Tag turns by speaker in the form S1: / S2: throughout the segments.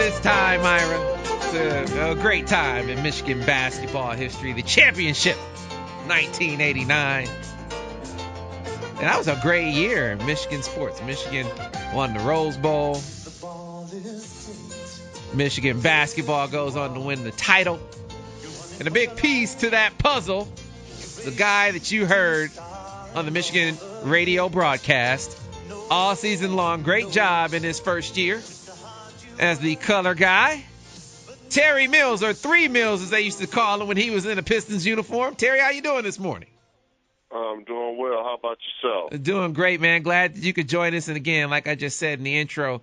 S1: this time, Myra. It's a great time in Michigan basketball history. The championship, 1989. And that was a great year in Michigan sports. Michigan won the Rose Bowl. Michigan basketball goes on to win the title. And a big piece to that puzzle, the guy that you heard on the Michigan radio broadcast all season long. Great job in his first year as the color guy. Terry Mills, or Three Mills as they used to call him when he was in a Pistons uniform. Terry, how you doing this morning?
S2: I'm doing well. How about yourself?
S1: Doing great, man. Glad that you could join us. And again, like I just said in the intro,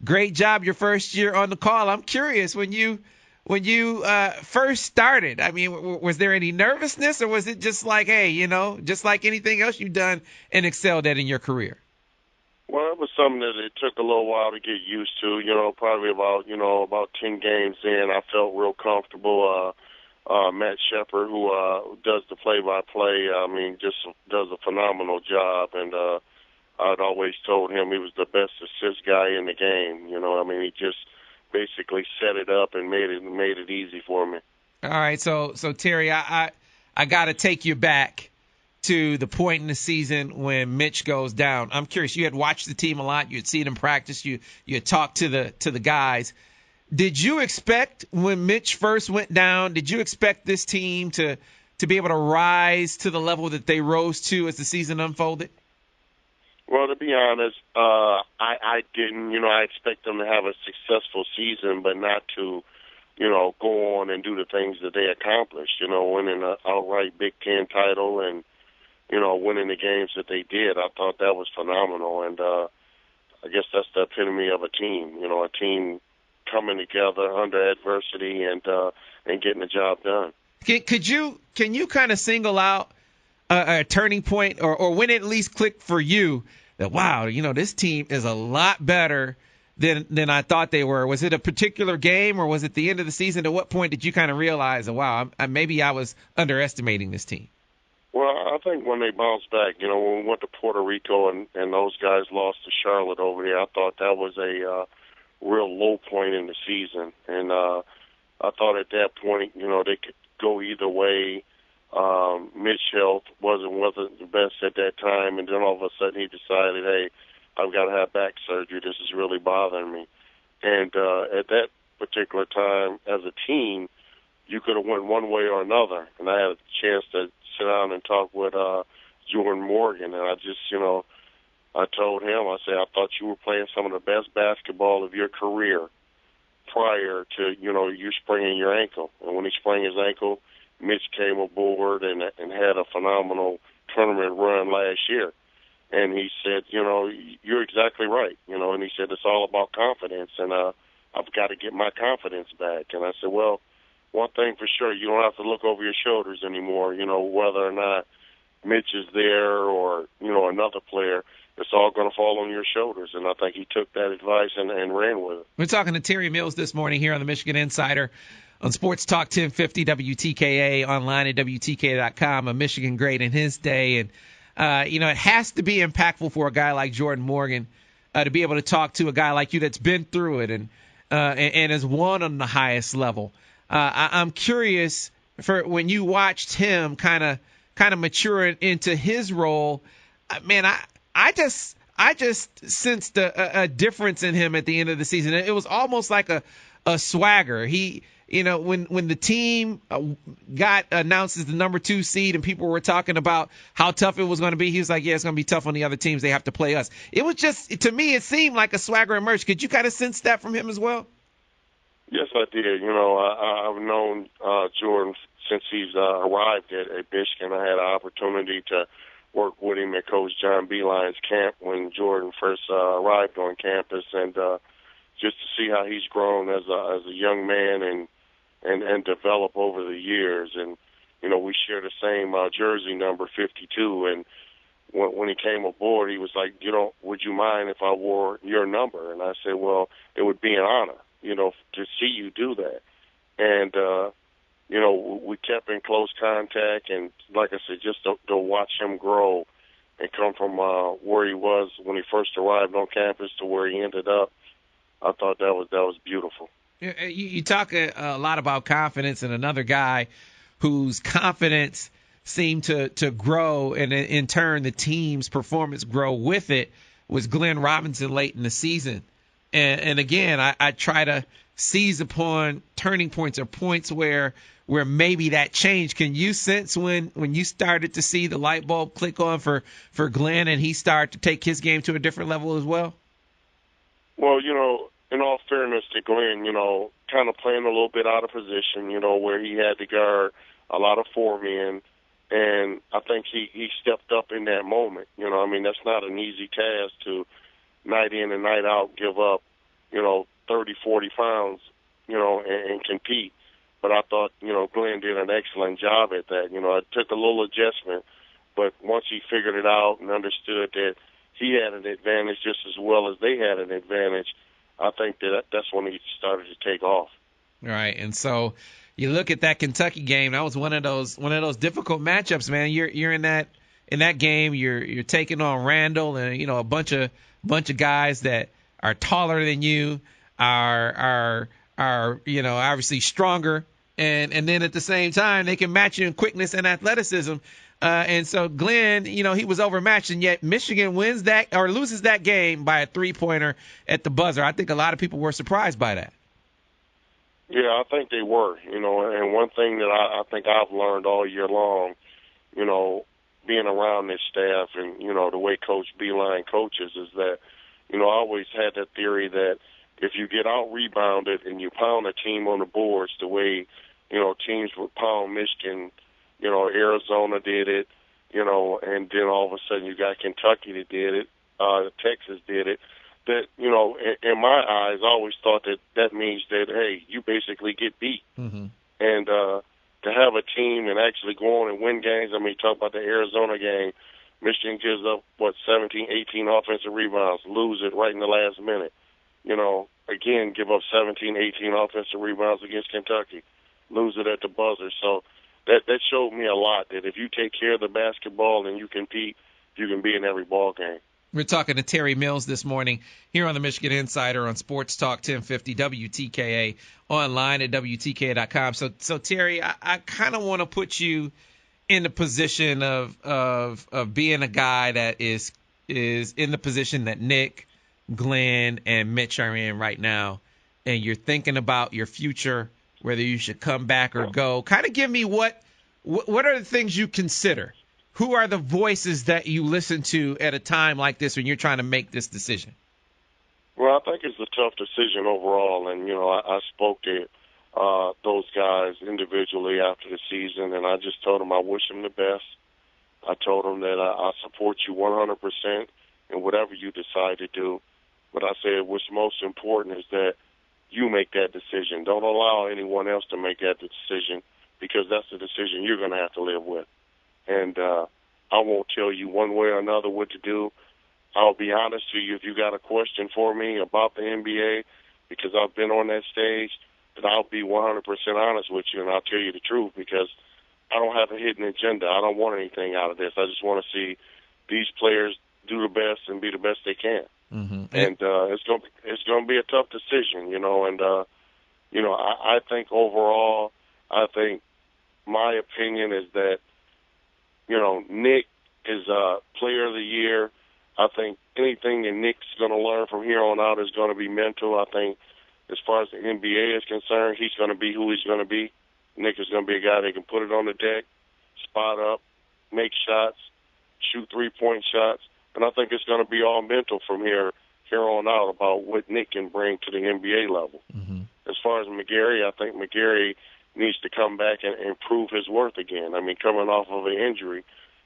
S1: great job your first year on the call. I'm curious, when you first started, I mean, was there any nervousness, or was it just like, hey, just like anything else you've done and excelled at in your career?
S2: Well, it was something that it took a little while to get used to. Probably about 10 games in, I felt real comfortable. Matt Shepard, who does the play-by-play, just does a phenomenal job. And I'd always told him he was the best assist guy in the game. He just basically set it up and made it easy for me.
S1: All right, so Terry, I got to take you back to the point in the season when Mitch goes down. I'm curious. You had watched the team a lot. You had seen him practice. You had talked to the guys. Did you expect when Mitch first went down? Did you expect this team to be able to rise to the level that they rose to as the season unfolded?
S2: Well, to be honest, I didn't. I expect them to have a successful season, but not to, go on and do the things that they accomplished. Winning an outright Big Ten title and winning the games that they did. I thought that was phenomenal, and I guess that's the epitome of a team. A team coming together under adversity and getting the job done.
S1: Can you kind of single out a turning point, or when it at least clicked for you that, wow, this team is a lot better than I thought they were? Was it a particular game, or was it the end of the season? At what point did you kind of realize that, wow, maybe I was underestimating this team?
S2: Well, I think when they bounced back, when we went to Puerto Rico and those guys lost to Charlotte over there, I thought that was a real low point in the season. And I thought at that point, they could go either way. Mitch health wasn't the best at that time, and then all of a sudden he decided, hey, I've got to have back surgery. This is really bothering me. And at that particular time, as a team, you could have went one way or another. And I had a chance to sit down and talk with Jordan Morgan, and I just, I told him, I said, I thought you were playing some of the best basketball of your career prior to, you spraining your ankle. And when he sprained his ankle, Mitch came aboard and had a phenomenal tournament run last year. And he said, you're exactly right, and he said, it's all about confidence, and I've got to get my confidence back. And I said, well, one thing for sure, you don't have to look over your shoulders anymore, whether or not Mitch is there or, another player. It's all going to fall on your shoulders, and I think he took that advice and ran with it.
S1: We're talking to Terry Mills this morning here on the Michigan Insider on Sports Talk 1050 WTKA, online at WTKA.com, a Michigan great in his day. And, it has to be impactful for a guy like Jordan Morgan to be able to talk to a guy like you that's been through it and has won on the highest level. I'm curious, for when you watched him kind of mature into his role, man, I just sensed a difference in him at the end of the season. It was almost like a swagger. He, when the team got announced as the number 2 seed and people were talking about how tough it was going to be, he was like, yeah, it's going to be tough on the other teams. They have to play us. It was just, to me, it seemed like a swagger emerged. Could you kind of sense that from him as well?
S2: Yes, I did. I've known Jordan since he's arrived at Michigan. I had an opportunity to work with him at Coach John Beeline's camp when Jordan first arrived on campus, and just to see how he's grown as a young man and develop over the years. And we share the same jersey number 52. And when he came aboard, he was like, would you mind if I wore your number? And I said, well, it would be an honor, to see you do that. And we kept in close contact, and like I said, just to watch him grow and come from where he was when he first arrived on campus to where he ended up, I thought that was beautiful.
S1: You talk a lot about confidence, and another guy whose confidence seemed to grow, and in turn the team's performance grow with it, was Glenn Robinson late in the season. And again, I try to seize upon turning points or points where maybe that changed. Can you sense when you started to see the light bulb click on for Glenn, and he started to take his game to a different level as well?
S2: Well, in all fairness to Glenn, kind of playing a little bit out of position, where he had to guard a lot of four men, and I think he stepped up in that moment. That's not an easy task to night in and night out give up, 30, 40 pounds, and compete. But I thought, Glenn did an excellent job at that. It took a little adjustment, but once he figured it out and understood that he had an advantage just as well as they had an advantage, I think that's when he started to take off.
S1: Right, and so you look at that Kentucky game. That was one of those difficult matchups, man. You're in that game. You're taking on Randall and a bunch of guys that are taller than you, are obviously stronger, and then at the same time they can match you in quickness and athleticism. And so Glenn, he was overmatched, and yet Michigan wins that or loses that game by a 3-pointer at the buzzer. I think a lot of people were surprised by that.
S2: Yeah, I think they were. And one thing that I think I've learned all year long, being around this staff and the way Coach Beeline coaches is that, I always had that theory that if you get out rebounded and you pound a team on the boards the way teams would pound Michigan. Arizona did it, and then all of a sudden you got Kentucky that did it, Texas did it. That, in my eyes, I always thought that means that, hey, you basically get beat.
S1: Mm-hmm.
S2: And to have a team and actually go on and win games, talk about the Arizona game, Michigan gives up, 17, 18 offensive rebounds, lose it right in the last minute. Again, give up 17, 18 offensive rebounds against Kentucky, lose it at the buzzer. So, that showed me a lot, that if you take care of the basketball and you compete, you can be in every ball game.
S1: We're talking to Terry Mills this morning here on the Michigan Insider on Sports Talk 1050 WTKA, online at WTKA.com. So Terry, I kind of want to put you in the position of being a guy that is in the position that Nick, Glenn, and Mitch are in right now, and you're thinking about your future, whether you should come back or go. Kind of give me what are the things you consider? Who are the voices that you listen to at a time like this when you're trying to make this decision?
S2: Well, I think it's a tough decision overall, and I spoke to those guys individually after the season, and I just told them I wish them the best. I told them that I support you 100% in whatever you decide to do, but I said what's most important is that you make that decision. Don't allow anyone else to make that decision, because that's the decision you're going to have to live with. And I won't tell you one way or another what to do. I'll be honest to you, if you got a question for me about the NBA, because I've been on that stage, then I'll be 100% honest with you, and I'll tell you the truth, because I don't have a hidden agenda. I don't want anything out of this. I just want to see these players do the best and be the best they can.
S1: Mm-hmm.
S2: And it's gonna be a tough decision, and I think overall, my opinion is that Nick is player of the year. I think anything that Nick's going to learn from here on out is going to be mental. I think as far as the NBA is concerned, he's going to be who he's going to be. Nick is going to be a guy that can put it on the deck, spot up, make shots, shoot three-point shots. And I think it's going to be all mental from here on out about what Nick can bring to the NBA level.
S1: Mm-hmm.
S2: As far as McGarry, I think McGarry needs to come back and prove his worth again. Coming off of an injury,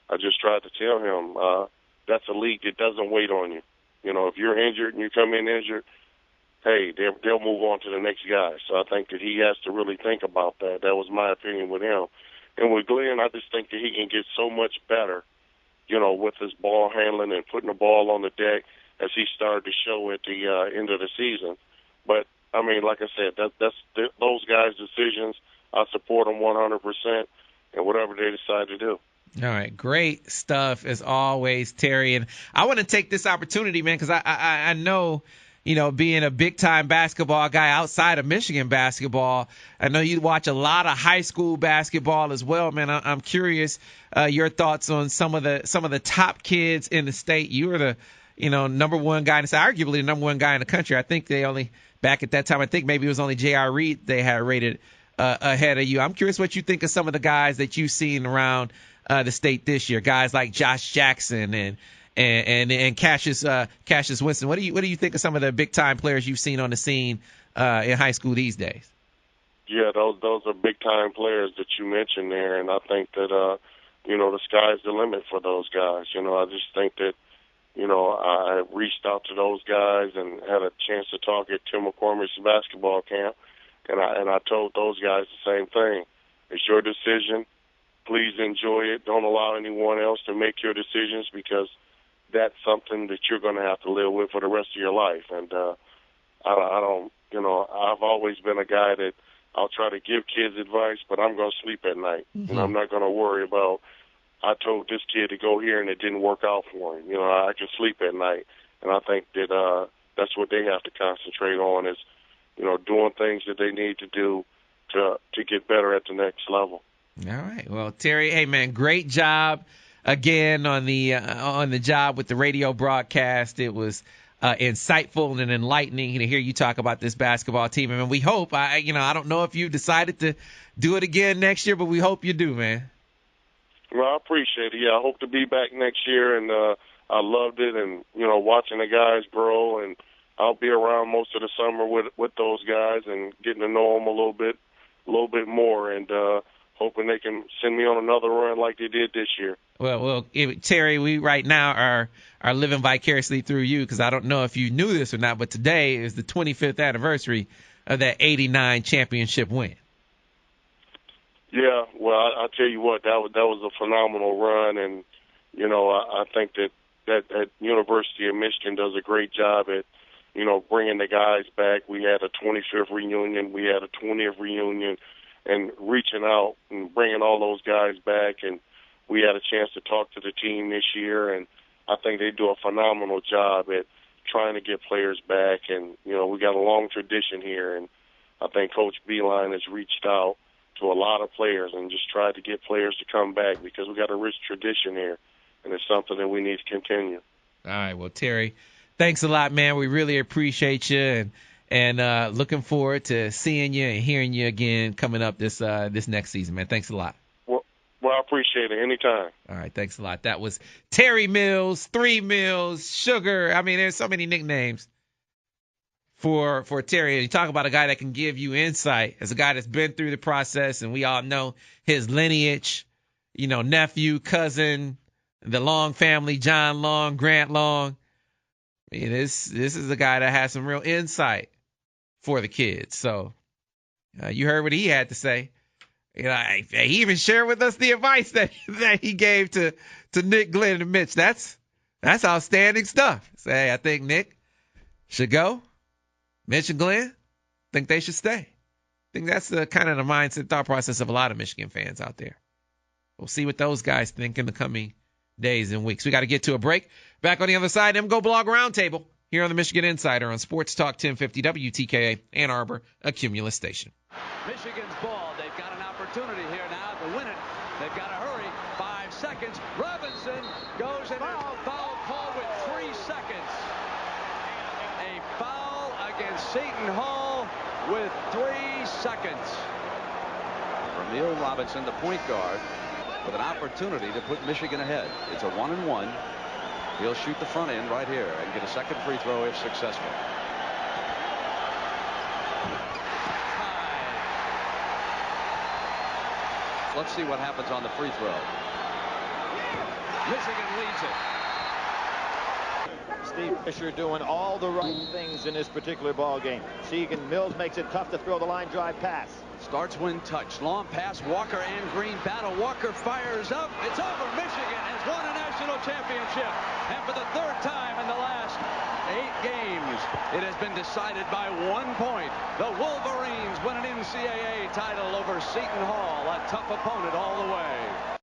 S2: I just tried to tell him that's a league that doesn't wait on you. If you're injured and you come in injured, hey, they'll move on to the next guy. So I think that he has to really think about that. That was my opinion with him. And with Glenn, I just think that he can get so much better, with his ball handling and putting the ball on the deck as he started to show at the end of the season. But, like I said, that's those guys' decisions. I support them 100%, and whatever they decide to do.
S1: All right, great stuff as always, Terry. And I want to take this opportunity, man, because I know being a big-time basketball guy outside of Michigan basketball. I know you watch a lot of high school basketball as well, man. I'm curious your thoughts on some of the top kids in the state. You were the number one guy, arguably the number one guy in the country. I think they only back at that time. I think maybe it was only J.R. Reed they had rated ahead of you. I'm curious what you think of some of the guys that you've seen around the state this year. Guys like Josh Jackson and Cassius Winston. What do you think of some of the big time players you've seen on the scene in high school these days?
S2: Yeah, those are big time players that you mentioned there, and I think that the sky's the limit for those guys. I just think that I reached out to those guys and had a chance to talk at Tim McCormick's basketball camp, and I told those guys the same thing. It's your decision. Please enjoy it. Don't allow anyone else to make your decisions, because that's something that you're going to have to live with for the rest of your life. And I don't, I've always been a guy that I'll try to give kids advice, but I'm going to sleep at night.
S1: Mm-hmm.
S2: And I'm not going to worry about, I told this kid to go here and it didn't work out for him. I can sleep at night. And I think that that's what they have to concentrate on is, doing things that they need to do to get better at the next level.
S1: All right. Well, Terry, hey, man, great job again on the job with the radio broadcast. It was insightful and enlightening to hear you talk about this basketball team. And we hope, I don't know if you decided to do it again next year, but we hope you do, man.
S2: Well, I appreciate it. Yeah, I hope to be back next year, and I loved it, and watching the guys grow, and I'll be around most of the summer with those guys and getting to know them a little bit more, and hoping they can send me on another run like they did this year.
S1: Well, Terry, we right now are living vicariously through you, because I don't know if you knew this or not, but today is the 25th anniversary of that '89 championship win.
S2: Yeah, well, I tell you what, that was a phenomenal run, and I think that University of Michigan does a great job at bringing the guys back. We had a 25th reunion, we had a 20th reunion, and reaching out and bringing all those guys back, and we had a chance to talk to the team this year, and I think they do a phenomenal job at trying to get players back, and we got a long tradition here, and I think Coach Beeline has reached out to a lot of players and just tried to get players to come back, because we got a rich tradition here, and it's something that we need to continue.
S1: All right, well, Terry, thanks a lot, man. We really appreciate you, and looking forward to seeing you and hearing you again coming up this next season, man. Thanks a lot.
S2: Well, I appreciate it. Anytime.
S1: All right, thanks a lot. That was Terry Mills, 3 Mills, Sugar. I mean, there's so many nicknames for Terry. You talk about a guy that can give you insight, as a guy that's been through the process, and we all know his lineage, nephew, cousin, the Long family, John Long, Grant Long. I mean, this is a guy that has some real insight for the kids. So you heard what he had to say. He even shared with us the advice that he gave to Nick, Glenn, and Mitch. That's outstanding stuff. Say, I think Nick should go. Mitch and Glenn think they should stay. I think that's the kind of the mindset, thought process of a lot of Michigan fans out there. We'll see what those guys think in the coming days and weeks. We got to get to a break. Back on the other side, Go Blog Roundtable here on the Michigan Insider on Sports Talk 1050 WTKA, Ann Arbor, a Cumulus station.
S3: Michigan's ball. They've got an opportunity here now to win it. They've got to hurry. 5 seconds. Robinson goes and out. Foul called with 3 seconds. A foul against Seton Hall with 3 seconds. Ramil Robinson, the point guard, with an opportunity to put Michigan ahead. It's a 1-and-1. He'll shoot the front end right here and get a second free throw if successful. Let's see what happens on the free throw. Michigan leads it.
S4: Steve Fisher doing all the right things in this particular ball game. Segan Mills makes it tough to throw the line drive pass.
S3: Starts when touched. Long pass. Walker and Green battle. Walker fires up. It's over. Michigan has won a national championship. And for the 3rd time in the last 8 games, it has been decided by 1 point. The Wolverines win an NCAA title over Seton Hall, a tough opponent all the way.